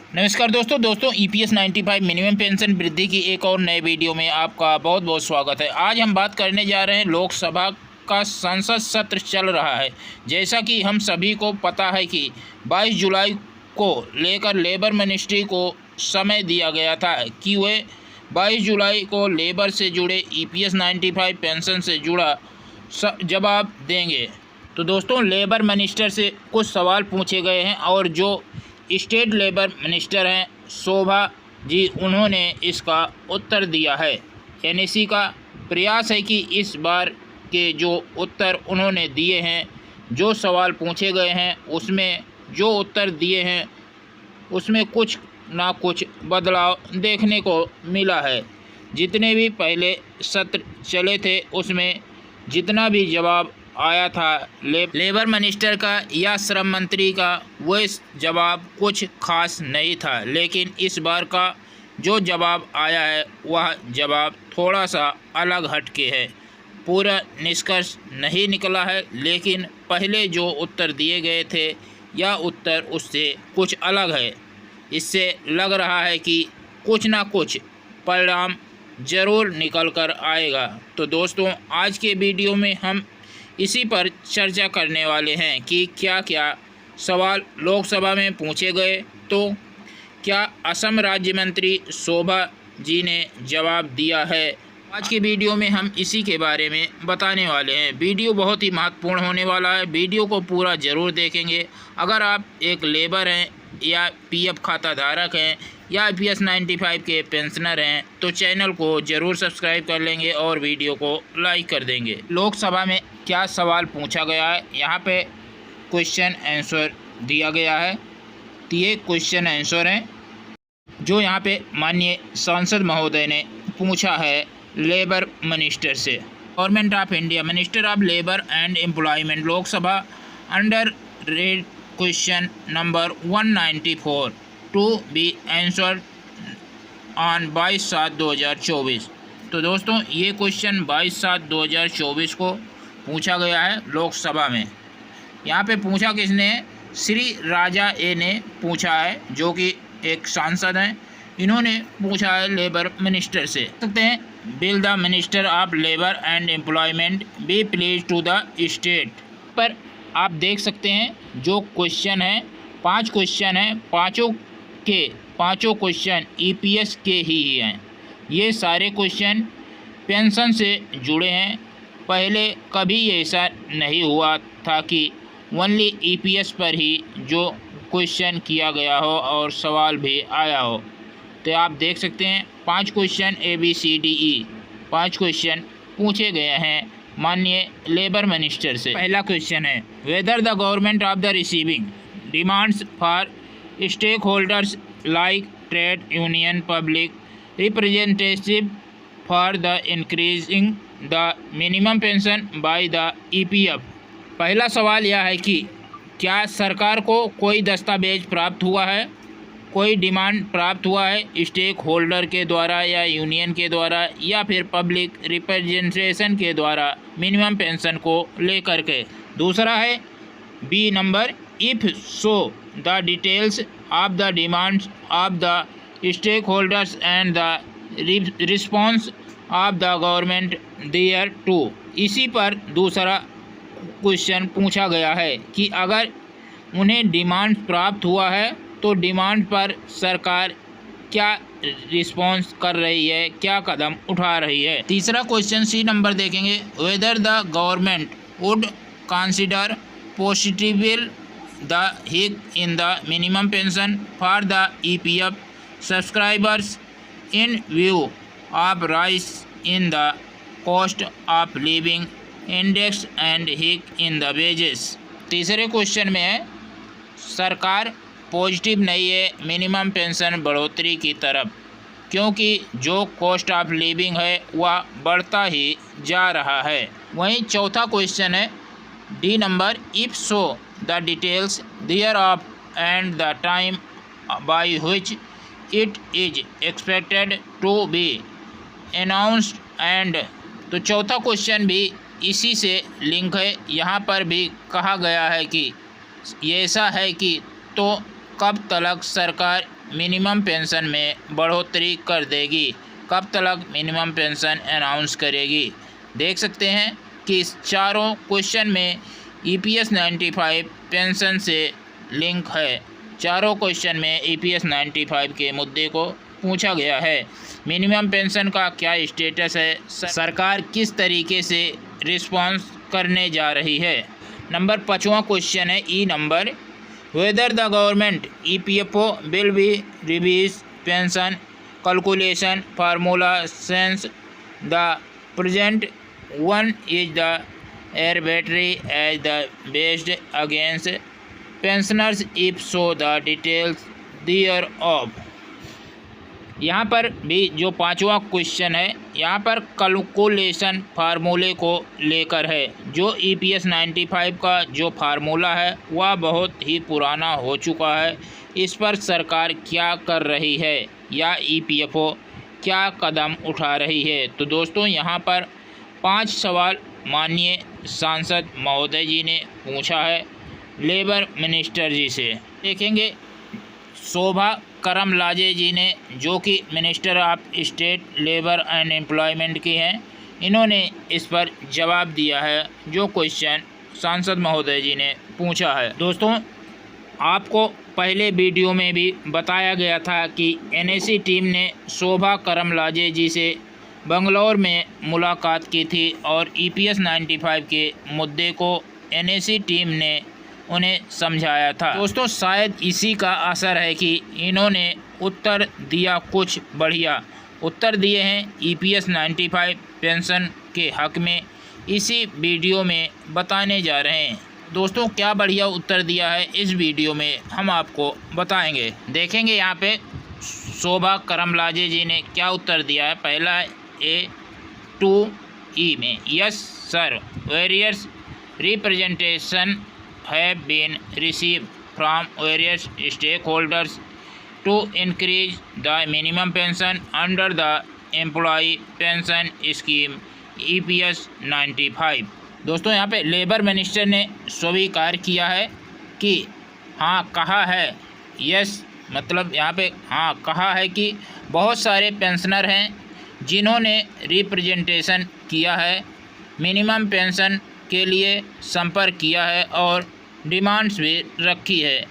नमस्कार दोस्तों EPS 95 minimum pension वृद्धि की एक और नए वीडियो में आपका बहुत बहुत स्वागत है। आज हम बात करने जा रहे हैं लोकसभा का संसद सत्र चल रहा है। जैसा कि हम सभी को पता है कि 22 जुलाई को लेकर लेबर मिनिस्ट्री को समय दिया गया था कि वे 22 जुलाई को लेबर से जुड़े ईपीएस 95 पेंशन से जुड़ा जवाब देंगे। तो दोस्तों लेबर मिनिस्टर से कुछ सवाल पूछे गए हैं और जो स्टेट लेबर मिनिस्टर हैं शोभा जी, उन्होंने इसका उत्तर दिया है। एनएसी का प्रयास है कि इस बार के जो उत्तर उन्होंने दिए हैं, जो सवाल पूछे गए हैं उसमें जो उत्तर दिए हैं उसमें कुछ ना कुछ बदलाव देखने को मिला है। जितने भी पहले सत्र चले थे उसमें जितना भी जवाब आया था लेबर मिनिस्टर का या श्रम मंत्री का, वो जवाब कुछ खास नहीं था। लेकिन इस बार का जो जवाब आया है वह जवाब थोड़ा सा अलग हटके है। पूरा निष्कर्ष नहीं निकला है, लेकिन पहले जो उत्तर दिए गए थे यह उत्तर उससे कुछ अलग है। इससे लग रहा है कि कुछ ना कुछ परिणाम ज़रूर निकल कर आएगा। तो दोस्तों आज के वीडियो में हम इसी पर चर्चा करने वाले हैं कि क्या क्या सवाल लोकसभा में पूछे गए, तो क्या असम राज्य मंत्री शोभा जी ने जवाब दिया है। आज के वीडियो में हम इसी के बारे में बताने वाले हैं। वीडियो बहुत ही महत्वपूर्ण होने वाला है, वीडियो को पूरा ज़रूर देखेंगे। अगर आप एक लेबर हैं या पीएफ खाता धारक हैं या ईपीएस 95 के पेंशनर हैं तो चैनल को ज़रूर सब्सक्राइब कर लेंगे और वीडियो को लाइक कर देंगे। लोकसभा में क्या सवाल पूछा गया है, यहाँ पे क्वेश्चन आंसर दिया गया है। तो ये क्वेश्चन आंसर हैं जो यहाँ पे माननीय सांसद महोदय ने पूछा है लेबर मिनिस्टर से। Government of India minister of labour and employment Lok Sabha under red question number 194 to be answered on 22/7/2024। तो दोस्तों ये क्वेश्चन 22/7/2024 को पूछा गया है लोकसभा में। यहाँ पे पूछा किसने है, श्री राजा ए ने पूछा है, जो कि एक सांसद हैं। इन्होंने पूछा है लेबर मिनिस्टर से। सकते हैं will the minister of labour and employment be please to the state. पर आप देख सकते हैं जो क्वेश्चन है, 5 क्वेश्चन हैं, पाँचों क्वेश्चन ईपीएस के ही हैं। ये सारे क्वेश्चन पेंशन से जुड़े हैं। पहले कभी ऐसा नहीं हुआ था कि ओनली ईपीएस पर ही जो क्वेश्चन किया गया हो और सवाल भी आया हो। तो आप देख सकते हैं 5 क्वेश्चन ABCDE 5 क्वेश्चन पूछे गए हैं माननीय लेबर मिनिस्टर से। पहला क्वेश्चन है whether the government of the receiving demands for stakeholders like trade union public representative for the increasing the minimum pension by the EPF. पहला सवाल यह है कि क्या सरकार को कोई दस्तावेज प्राप्त हुआ है, कोई डिमांड प्राप्त हुआ है स्टेक होल्डर के द्वारा या यूनियन के द्वारा या फिर पब्लिक रिप्रेजेंटेशन के द्वारा मिनिमम पेंशन को लेकर के। दूसरा है B number, if so the details of the demands of the stakeholders and the response of the government thereto. इसी पर दूसरा क्वेश्चन पूछा गया है कि अगर उन्हें डिमांड प्राप्त हुआ है तो डिमांड पर सरकार क्या रिस्पॉन्स कर रही है, क्या कदम उठा रही है। तीसरा क्वेश्चन सी नंबर देखेंगे, whether the government would consider positively the hike in the minimum pension for the EPF subscribers in view of rise in the cost of living index and hike in the wages. तीसरे question में है सरकार positive नहीं है minimum pension बढ़ोतरी की तरफ, क्योंकि जो कॉस्ट ऑफ लिविंग है वह बढ़ता ही जा रहा है। वहीं चौथा क्वेश्चन है D number, if so the details thereof and the time by which it is expected to be announced and. तो चौथा क्वेश्चन भी इसी से लिंक है। यहाँ पर भी कहा गया है कि ये ऐसा है कि तो कब तक सरकार मिनिमम पेंशन में बढ़ोतरी कर देगी। कब तक मिनिमम पेंशन अनाउंस करेगी। देख सकते हैं कि इस चारों क्वेश्चन में EPS 95 पेंशन से लिंक है। चारों क्वेश्चन में EPS 95 के मुद्दे को पूछा गया है। मिनिमम पेंशन का क्या स्टेटस है, सरकार किस तरीके से रिस्पॉन्स करने जा रही है। नंबर 5वां क्वेश्चन है E number, whether the government EPFO will be revise pension calculation formula since the present one is the arbitrary as the based against pensioners if so the details thereof। यहाँ पर भी जो 5वां question है यहाँ पर calculation फार्मूले को लेकर है। जो EPS 95 का जो फार्मूला है वह बहुत ही पुराना हो चुका है। इस पर सरकार क्या कर रही है या EPFO क्या कदम उठा रही है। तो दोस्तों यहाँ पर 5 सवाल माननीय सांसद महोदय जी ने पूछा है लेबर मिनिस्टर जी से। देखेंगे शोभा करमलाजे जी ने, जो कि minister of state labour and employment की हैं, इन्होंने इस पर जवाब दिया है जो क्वेश्चन सांसद महोदय जी ने पूछा है। दोस्तों आपको पहले वीडियो में भी बताया गया था कि NAC टीम ने शोभा करमलाजे जी से बंगलौर में मुलाकात की थी और EPS 95 के मुद्दे को NAC टीम ने उन्हें समझाया था। दोस्तों शायद इसी का असर है कि इन्होंने उत्तर दिया, कुछ बढ़िया उत्तर दिए हैं EPS 95 पेंशन के हक में। इसी वीडियो में बताने जा रहे हैं। दोस्तों क्या बढ़िया उत्तर दिया है इस वीडियो में हम आपको बताएंगे। देखेंगे यहाँ पे शोभा करमलाजे जी ने क्या उत्तर दिया है। पहला है A2E में, yes sir, various representation have been received from various stakeholders to increase the minimum pension under the employee pension scheme EPS 95। दोस्तों यहाँ पे लेबर मिनिस्टर ने स्वीकार किया है कि हाँ कहा है, यस मतलब यहाँ पे हाँ कहा है कि बहुत सारे पेंशनर हैं जिन्होंने रिप्रेजेंटेशन किया है, मिनिमम पेंशन के लिए संपर्क किया है और डिमांड्स भी रखी है।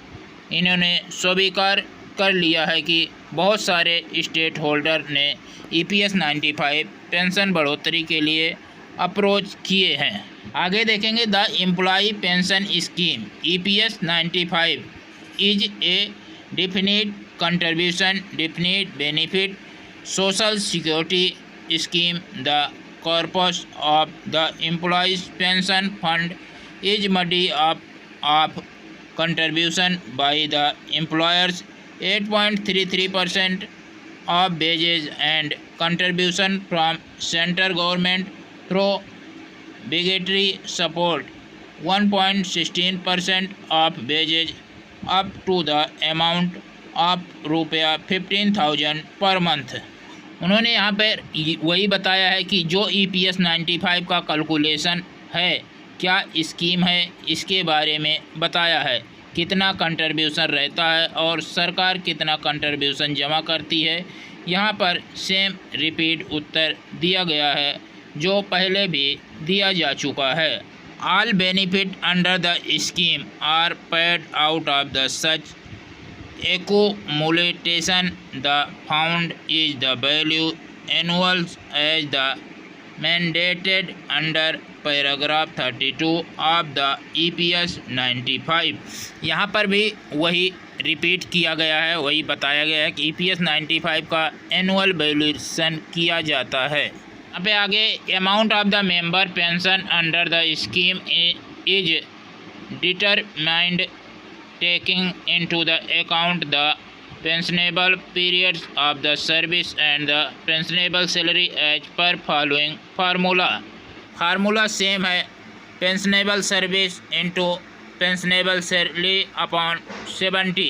इन्होंने स्वीकार कर लिया है कि बहुत सारे स्टेट होल्डर ने EPS 95 पेंशन बढ़ोतरी के लिए अप्रोच किए हैं। आगे देखेंगे the employee pension scheme EPS 95 is a definite contribution definite benefit social security scheme. The corpus of the employees pension fund is muddy of contribution by the employers 8.33% of wages and contribution from central government through budgetary support 1.16% of wages up to the amount of ₹15,000 per month। उन्होंने यहाँ पर वही बताया है कि जो EPS 95 का calculation है, क्या स्कीम है, इसके बारे में बताया है, कितना कंट्रीब्यूशन रहता है और सरकार कितना कंट्रीब्यूशन जमा करती है। यहाँ पर सेम रिपीट उत्तर दिया गया है जो पहले भी दिया जा चुका है। All benefit under the scheme are paid out of the such accumulation. The found is the value annual age the mandated under paragraph 32 of the EPS 95। यहाँ पर भी वही रिपीट किया गया है, वही बताया गया है कि EPS 95 का एनुअल वैल्यूएशन किया जाता है। यहाँ पे आगे amount of the member pension under the scheme is determined taking into the account the pensionable periods of the service and the pensionable salary as per following formula। Formula same है, pensionable service into pensionable salary upon 70।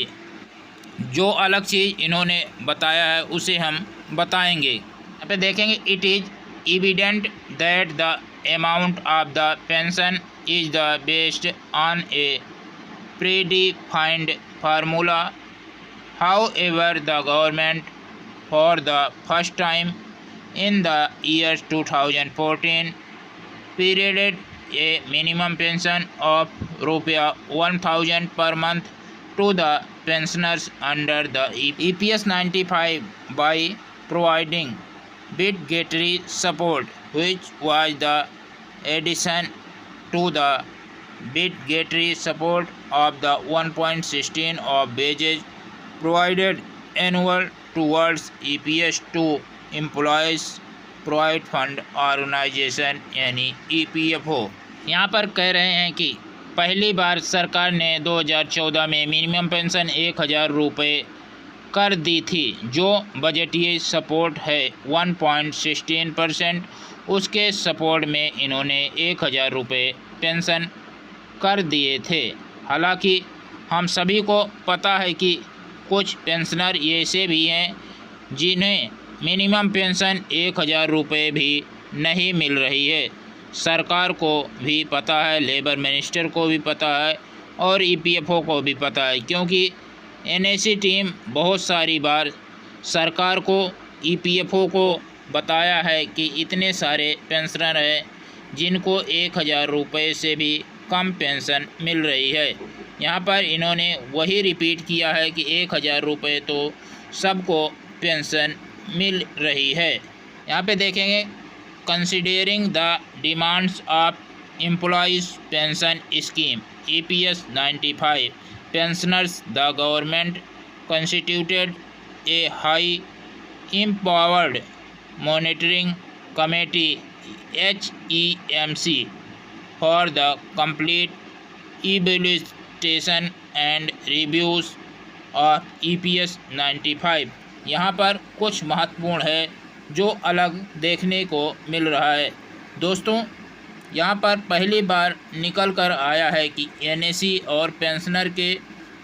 जो अलग चीज़ इन्होंने बताया है उसे हम बताएंगे। यहाँ पे देखेंगे it is evident that the amount of the pension is the based on a predefined formula However, the government, for the first time in the year 2014, period a minimum pension of ₹1,000 per month to the pensioners under the EPS 95 by providing obligatory support, which was the addition to the obligatory support of the 1.16 of wages provided annual towards EPS to Employees Provident Fund Organization यानी EPFO। यहाँ पर कह रहे हैं कि पहली बार सरकार ने 2014 में मिनिमम पेंशन 1,000 रुपये कर दी थी, जो बजटीय सपोर्ट है 1.16%। उसके सपोर्ट में इन्होंने 1,000 रुपये पेंशन कर दिए थे। हालांकि हम सभी को पता है कि कुछ पेंशनर ऐसे भी हैं जिन्हें मिनिमम पेंशन 1,000 रुपये भी नहीं मिल रही है। सरकार को भी पता है, लेबर मिनिस्टर को भी पता है और EPFO को भी पता है, क्योंकि NSE टीम बहुत सारी बार सरकार को, EPFO को बताया है कि इतने सारे पेंशनर हैं जिनको 1,000 रुपये से भी कम पेंशन मिल रही है। यहाँ पर इन्होंने वही रिपीट किया है कि 1,000 रुपये तो सबको पेंशन मिल रही है। यहाँ पे देखेंगे, considering the demands of employees pension scheme EPS 95 pensioners, the government constituted A high empowered monitoring committee HEMC for the complete evaluation and reviews of EPS 95। यहाँ पर कुछ महत्वपूर्ण है जो अलग देखने को मिल रहा है। दोस्तों, यहाँ पर पहली बार निकल कर आया है कि NSE और पेंशनर के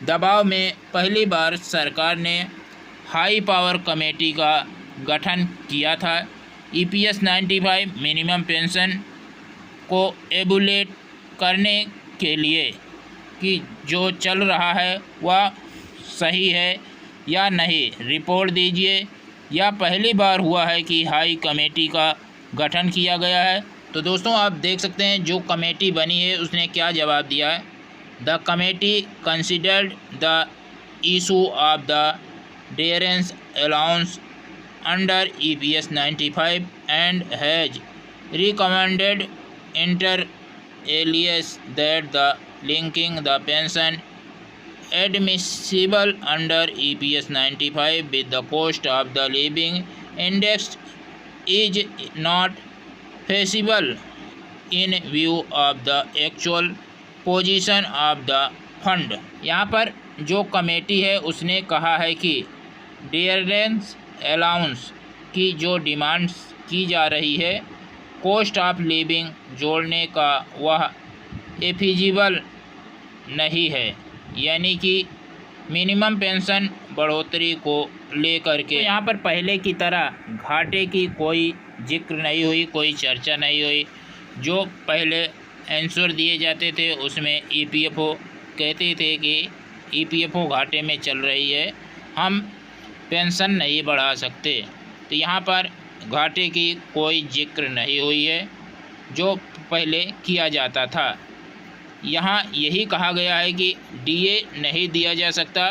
दबाव में पहली बार सरकार ने हाई पावर कमेटी का गठन किया था EPS 95 मिनिमम पेंशन को एबुलेट करने के लिए कि जो चल रहा है वह सही है या नहीं, रिपोर्ट दीजिए। या पहली बार हुआ है कि हाई कमेटी का गठन किया गया है। तो दोस्तों, आप देख सकते हैं जो कमेटी बनी है उसने क्या जवाब दिया है। The committee considered the issue of the dearness allowance under EPS 95 and has recommended inter alia that the linking the pension admissible under EPS 95 with the cost of the living index is not feasible in view of the actual position of the fund। यहाँ पर जो committee है उसने कहा है कि dearness allowance की जो डिमांड्स की जा रही है, कॉस्ट ऑफ लिविंग जोड़ने का वह एफिजिबल नहीं है, यानी कि मिनिमम पेंशन बढ़ोतरी को लेकर के यहाँ पर पहले की तरह घाटे की कोई जिक्र नहीं हुई, कोई चर्चा नहीं हुई। जो पहले आंसर दिए जाते थे उसमें EPFO कहते थे कि EPFO घाटे में चल रही है, हम पेंशन नहीं बढ़ा सकते। तो यहाँ पर घाटे की कोई जिक्र नहीं हुई है जो पहले किया जाता था। यहाँ यही कहा गया है कि DA नहीं दिया जा सकता,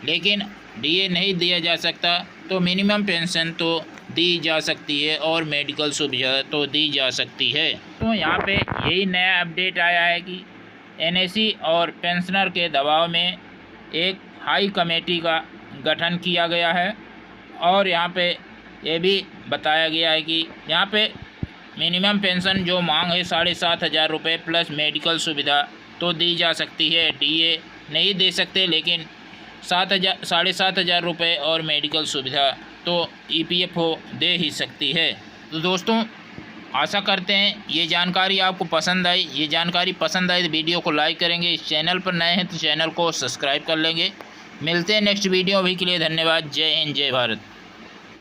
लेकिन DA नहीं दिया जा सकता तो मिनिमम पेंशन तो दी जा सकती है और मेडिकल सुविधा तो दी जा सकती है। तो यहाँ पे यही नया अपडेट आया है कि NSE और पेंशनर के दबाव में एक हाई कमेटी का गठन किया गया है और यहाँ पे ये भी बताया गया है कि यहाँ पे मिनिमम पेंशन जो मांग है 7,500 रुपये प्लस मेडिकल सुविधा तो दी जा सकती है। DA नहीं दे सकते, लेकिन 7,500 रुपये और मेडिकल सुविधा तो EPFO दे ही सकती है। तो दोस्तों, आशा करते हैं ये जानकारी आपको पसंद आई। ये जानकारी पसंद आई तो वीडियो को लाइक करेंगे। इस चैनल पर नए हैं तो चैनल को सब्सक्राइब कर लेंगे। मिलते हैं नेक्स्ट वीडियो। अभी के लिए धन्यवाद। जय हिंद, जय भारत।